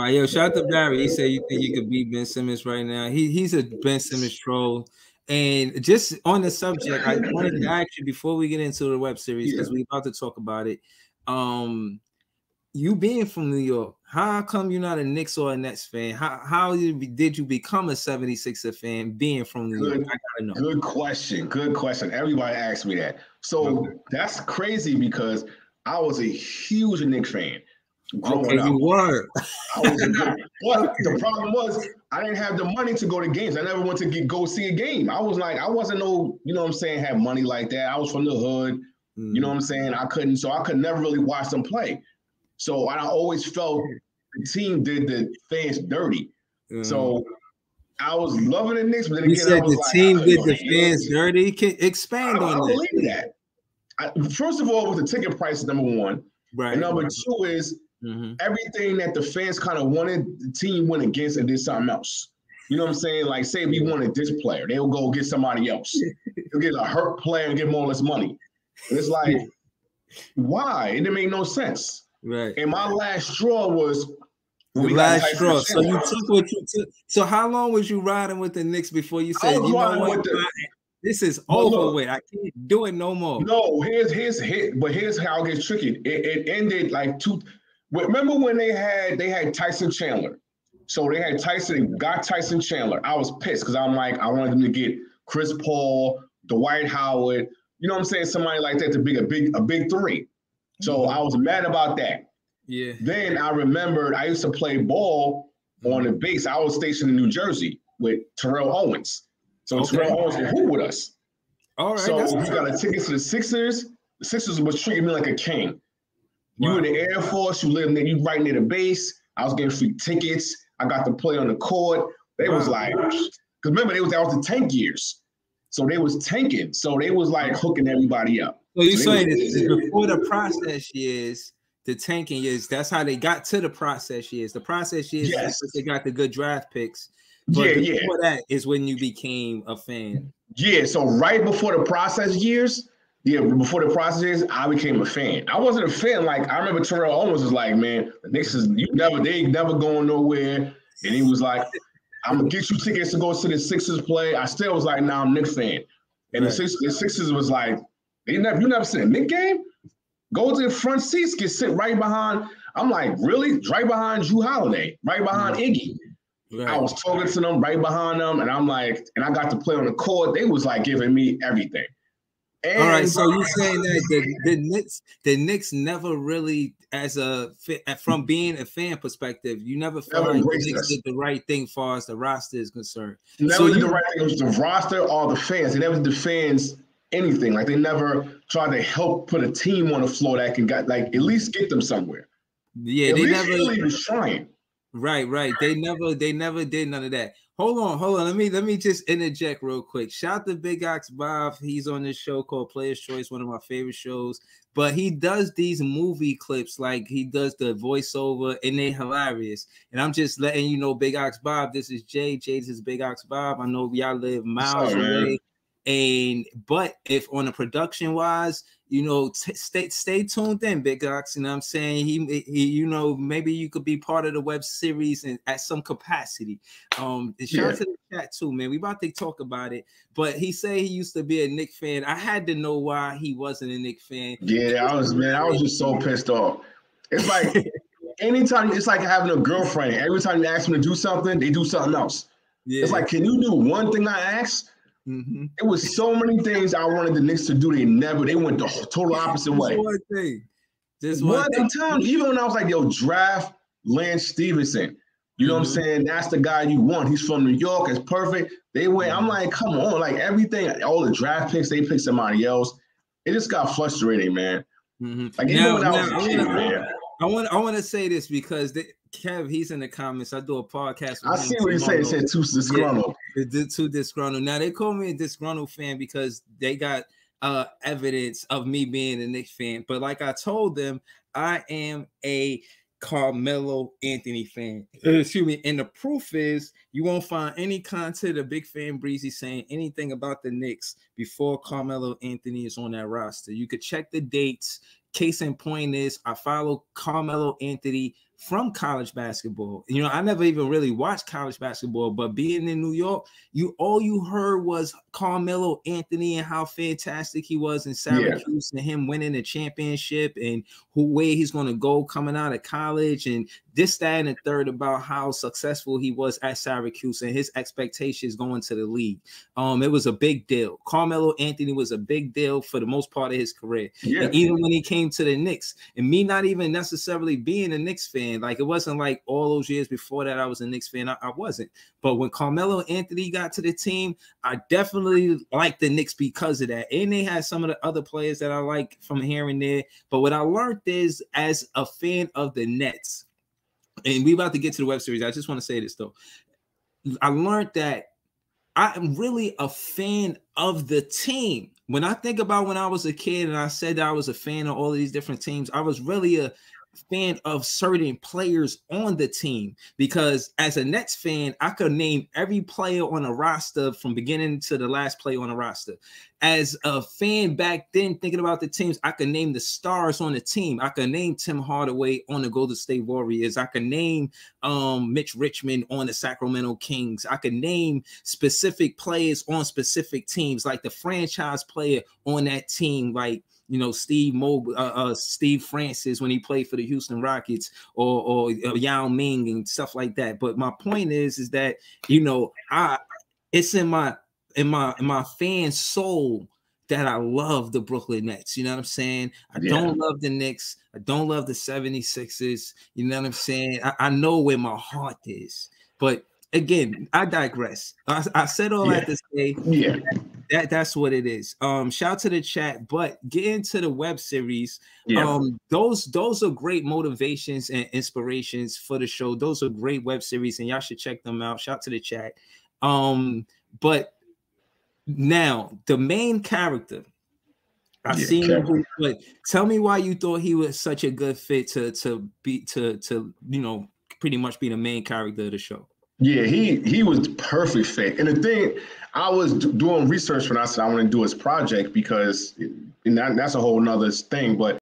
Yo, shout out to Barry. He said you think you could beat Ben Simmons right now. He's a Ben Simmons troll. And just on the subject, I wanted to ask you before we get into the web series, because we're about to talk about it. You being from New York, how come you're not a Knicks or a Nets fan? How did you become a 76er fan being from New York? I gotta know. Good question. Good question. Everybody asks me that. So that's crazy because I was a huge Knicks fan. Okay, you were. But the problem was I didn't have the money to go to games. I never went to go see a game. I wasn't no, you know what I'm saying, have money like that. I was from the hood. You know what I'm saying? I could never really watch them play. So I always felt the team did the fans dirty. So I was loving the Knicks, but then again, I was the team did the fans dirty. Can expand on that. I believe that. First of all, with the ticket price, number one. Right. And number two is everything that the fans kind of wanted, the team went against and did something else. You know what I'm saying? Like, say we wanted this player, they'll go get somebody else. They'll get a hurt player and get more or less money. And it's like, why? It didn't make no sense. Right. And my last straw was the last straw. So you took what you took. So how long was you riding with the Knicks before you said, you know what? This is over with. I can't do it no more. No, here's how it gets tricky. It ended like remember when they had Tyson Chandler. So they had got Tyson Chandler. I was pissed because I'm like, I wanted them to get Chris Paul, Dwight Howard, you know what I'm saying? Somebody like that to be a big three. So I was mad about that. Yeah. Then I remembered I used to play ball on the base. I was stationed in New Jersey with Terrell Owens. So Terrell Owens would hoop with us. All right. So we got a ticket to the Sixers. The Sixers was treating me like a king. You in the Air Force, you live there, you right near the base. I was getting free tickets. I got to play on the court. They was like, because remember, that was the tank years. So they was tanking. So they was like hooking everybody up. So you're saying before the process years, the tanking years, that's how they got to the process years. The process years, they got the good draft picks. But before that is when you became a fan. Yeah, so right before the process years, I became a fan. I wasn't a fan. Like, I remember Terrell Owens was like, man, the Knicks they ain't never going nowhere. And he was like, I'm gonna get you tickets to go to the Sixers play. I still was like, nah, I'm a Knicks fan. And the Sixers was like, you never seen a Knicks game? Go to the front seats, sit right behind. I'm like, really? Right behind Drew Holiday, right behind Iggy. Right. I was talking to them right behind them, and I'm like, and I got to play on the court. They was like giving me everything. And all right, so you're saying that the Knicks never really, from being a fan perspective, you never felt like the Knicks did the right thing as far as the roster is concerned. Never did the right thing. It was the roster or the fans. They never did the fans anything. Like, they never tried to help put a team on the floor that can at least get them somewhere. Yeah, they never really was trying. Right. They never did none of that. Hold on. Let me just interject real quick. Shout to Big Ox Bob. He's on this show called Player's Choice, one of my favorite shows. But he does these movie clips, like he does the voiceover, and they're hilarious. And I'm just letting you know, Big Ox Bob, this is Jay. This is Big Ox Bob. I know y'all live miles away. But if on the production wise, stay tuned in, Big Ox. You know what I'm saying? He maybe you could be part of the web series and at some capacity. Shout out to the chat too, man. We about to talk about it. But he said he used to be a Knicks fan. I had to know why he wasn't a Knicks fan. Yeah, I was just so pissed off. It's like anytime, it's like having a girlfriend. Every time you ask them to do something, they do something else. Yeah. It's like, can you do one thing I asked? Mm-hmm. It was so many things I wanted the Knicks to do. They went the total opposite way. One thing. One time, even when I was like, yo, draft Lance Stevenson. You know what I'm saying? That's the guy you want. He's from New York. It's perfect. They went, I'm like, come on. Like, everything, all the draft picks, they picked somebody else. It just got frustrating, man. Mm-hmm. Like, even when I was a kid, man. I want to say this because Kev, he's in the comments. I do a podcast with him. I see what he's saying. He said too disgruntled. Yeah, too disgruntled. Now, they call me a disgruntled fan because they got evidence of me being a Knicks fan. But like I told them, I am a Carmelo Anthony fan. Excuse me. And the proof is you won't find any content of Big Fan Breezy saying anything about the Knicks before Carmelo Anthony is on that roster. You could check the dates. Case in point is I follow Carmelo Anthony from college basketball. You know, I never even really watched college basketball, but being in New York, all you heard was Carmelo Anthony and how fantastic he was in Syracuse and him winning the championship and where he's going to go coming out of college and this, that, and the third about how successful he was at Syracuse and his expectations going to the league. It was a big deal. Carmelo Anthony was a big deal for the most part of his career. And even when he came to the Knicks, and me not even necessarily being a Knicks fan, like it wasn't like all those years before that I was a Knicks fan. I wasn't. But when Carmelo Anthony got to the team, I definitely liked the Knicks because of that. And they had some of the other players that I like from here and there. But what I learned is, as a fan of the Nets, and we about to get to the web series, I just want to say this though. I learned that I am really a fan of the team. When I think about when I was a kid and I said that I was a fan of all of these different teams, I was really a fan of certain players on the team, because as a Nets fan, I could name every player on a roster from beginning to the last player on a roster. As a fan back then, thinking about the teams, I could name the stars on the team. I could name Tim Hardaway on the Golden State Warriors. I could name Mitch Richmond on the Sacramento Kings. I could name specific players on specific teams, like the franchise player on that team, like, you know, Steve Francis when he played for the Houston Rockets, or Yao Ming and stuff like that. But my point is that, you know, it's in my fan soul that I love the Brooklyn Nets. You know what I'm saying? I don't love the Knicks. I don't love the 76ers. You know what I'm saying? I know where my heart is. But again, I digress. I said all that to say that's what it is. Shout out to the chat, but get into the web series. Those are great motivations and inspirations for the show. Those are great web series, and y'all should check them out. Shout out to the chat. But now the main character, I've seen him, but tell me why you thought he was such a good fit to you know, pretty much be the main character of the show. Yeah, he was perfect fit. And the thing, I was doing research when I said I want to do his project, because and that's a whole nother thing. But